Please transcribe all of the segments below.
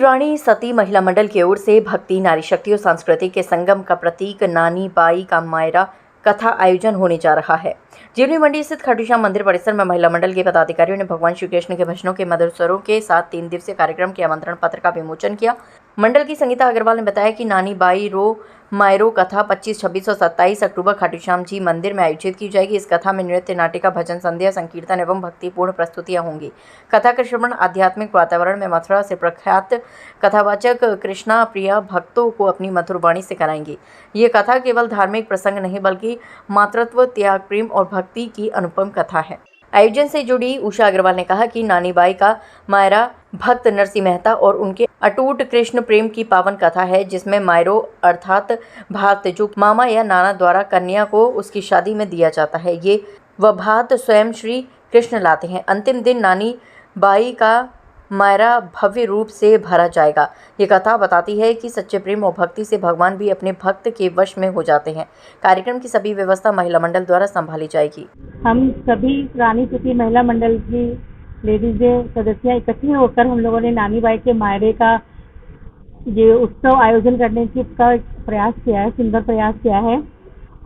रानी सती महिला मंडल की ओर से भक्ति, नारी शक्ति और संस्कृति के संगम का प्रतीक नानी बाई का मायरा कथा आयोजन होने जा रहा है। जीवनी मंडी स्थित खाटू श्याम मंदिर परिसर में महिला मंडल के पदाधिकारियों ने भगवान श्री कृष्ण के भजनों के मधुर स्वरों के साथ 3 दिवसीय कार्यक्रम के आमंत्रण पत्र का विमोचन किया। मंडल की संगीता अग्रवाल ने बताया कि नानी बाई रो मायरो कथा 25, 26 और 27 अक्टूबर खाटू श्याम जी मंदिर में आयोजित की जाएगी। इस कथा में नृत्य, नाटिका, भजन, संध्या, संकीर्तन एवं भक्तिपूर्ण प्रस्तुतियां होंगी। कथा का श्रवण आध्यात्मिक वातावरण में मथुरा से प्रख्यात कथावाचक कृष्णा प्रिया भक्तों को अपनी मधुर वाणी से कराएंगी। ये कथा केवल धार्मिक प्रसंग नहीं बल्कि मातृत्व, त्याग, प्रेम और भक्ति की अनुपम कथा है। आयोजन से जुड़ी उषा अग्रवाल ने कहा कि नानी बाई का मायरा भक्त नरसिंह मेहता और उनके अटूट कृष्ण प्रेम की पावन कथा है, जिसमें मायरो अर्थात भात जो मामा या नाना द्वारा कन्या को उसकी शादी में दिया जाता है, ये वह भात स्वयं श्री कृष्ण लाते हैं। अंतिम दिन नानी बाई का मायरा भव्य रूप से भरा जाएगा। ये कथा बताती है कि सच्चे प्रेम और भक्ति से भगवान भी अपने भक्त के वश में हो जाते हैं। कार्यक्रम की सभी व्यवस्था महिला मंडल द्वारा संभाली जाएगी। हम सभी रानी सती महिला मंडल की लेडीजें सदस्या इकट्ठी होकर हम लोगों ने नानी बाई के मायरे का ये उत्सव आयोजन करने का प्रयास किया है, सुंदर प्रयास किया है।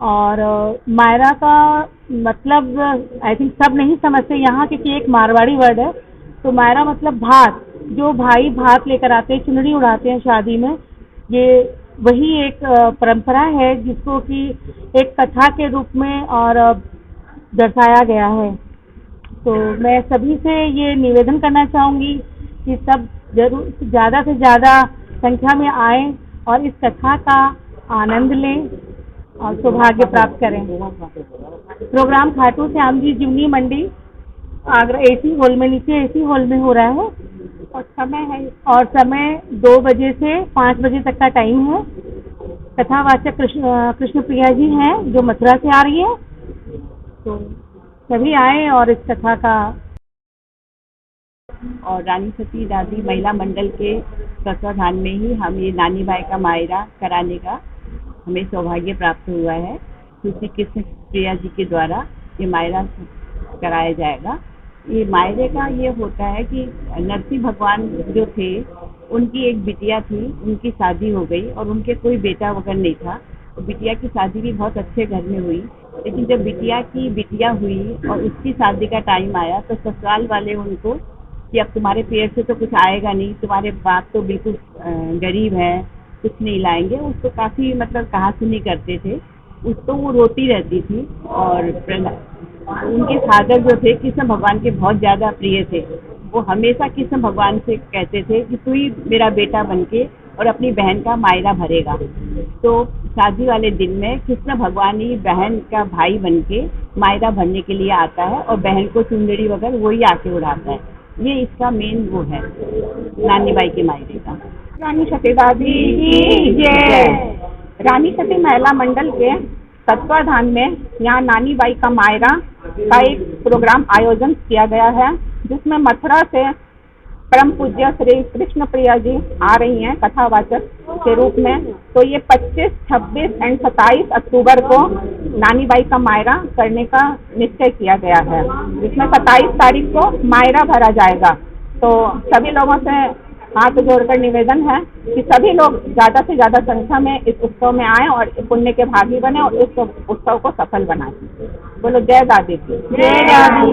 और मायरा का मतलब आई थिंक सब नहीं समझते यहाँ, क्योंकि एक मारवाड़ी वर्ड है। तो मायरा मतलब भात, जो भाई भात लेकर आते हैं, चुनरी उड़ाते हैं शादी में। ये वही एक परंपरा है जिसको कि एक कथा के रूप में और दर्शाया गया है। तो मैं सभी से ये निवेदन करना चाहूँगी कि सब जरूर ज़्यादा से ज़्यादा संख्या में आएँ और इस कथा का आनंद लें और सौभाग्य प्राप्त करें। प्रोग्राम खाटू श्याम जी जीवनी मंडी आगरा एसी हॉल में, नीचे एसी हॉल में हो रहा है और समय 2 बजे से 5 बजे तक का टाइम है। कथावाचक कृष्ण प्रिया जी हैं जो मथुरा से आ रही है। तो सभी आए और इस कथा का। और रानी सती दादी महिला मंडल के तत्वाधान में ही हम ये नानी बाई का मायरा कराने का हमें सौभाग्य प्राप्त हुआ है। श्री कृष्ण प्रिया जी के द्वारा ये मायरा कराया जाएगा। ये मायरे का ये होता है कि नरसिंह भगवान जो थे, उनकी एक बिटिया थी, उनकी शादी हो गई और उनके कोई बेटा वगैरह नहीं था। तो बिटिया की शादी भी बहुत अच्छे घर में हुई, लेकिन जब बिटिया की बिटिया हुई और उसकी शादी का टाइम आया तो ससुराल वाले उनको कि अब तुम्हारे पेट से तो कुछ आएगा नहीं, तुम्हारे बाप तो बिल्कुल गरीब है, कुछ नहीं लाएंगे। उसको काफ़ी मतलब कहासुनी करते थे। उसको वो रोती रहती थी और उनके फादर जो थे कृष्ण भगवान के बहुत ज़्यादा प्रिय थे। वो हमेशा कृष्ण भगवान से कहते थे कि तू ही मेरा बेटा बनके और अपनी बहन का मायरा भरेगा। तो शादी वाले दिन में कृष्ण भगवान ही बहन का भाई बनके मायरा भरने के लिए आता है और बहन को चुंदड़ी वगैरह वही आके उड़ाता है। ये इसका मेन वो है नानी बाई के मायरे का। रानी सती दादी की जय। रानी सती महिला मंडल के तत्वाधान में यहाँ नानी बाई का मायरा का एक प्रोग्राम आयोजन किया गया है, जिसमें मथुरा से परम पूज्य श्री कृष्ण प्रिया जी आ रही हैं कथावाचक के रूप में। तो ये 25, 26 और 27 अक्टूबर को नानी बाई का मायरा करने का निश्चय किया गया है, जिसमें 27 तारीख को मायरा भरा जाएगा। तो सभी लोगों से हाथ जोड़कर निवेदन है कि सभी लोग ज़्यादा से ज़्यादा संख्या में इस उत्सव में आएं और पुण्य के भागी बने और इस उत्सव को सफल बनाएं। बोलो जय दादी की। जय दादी।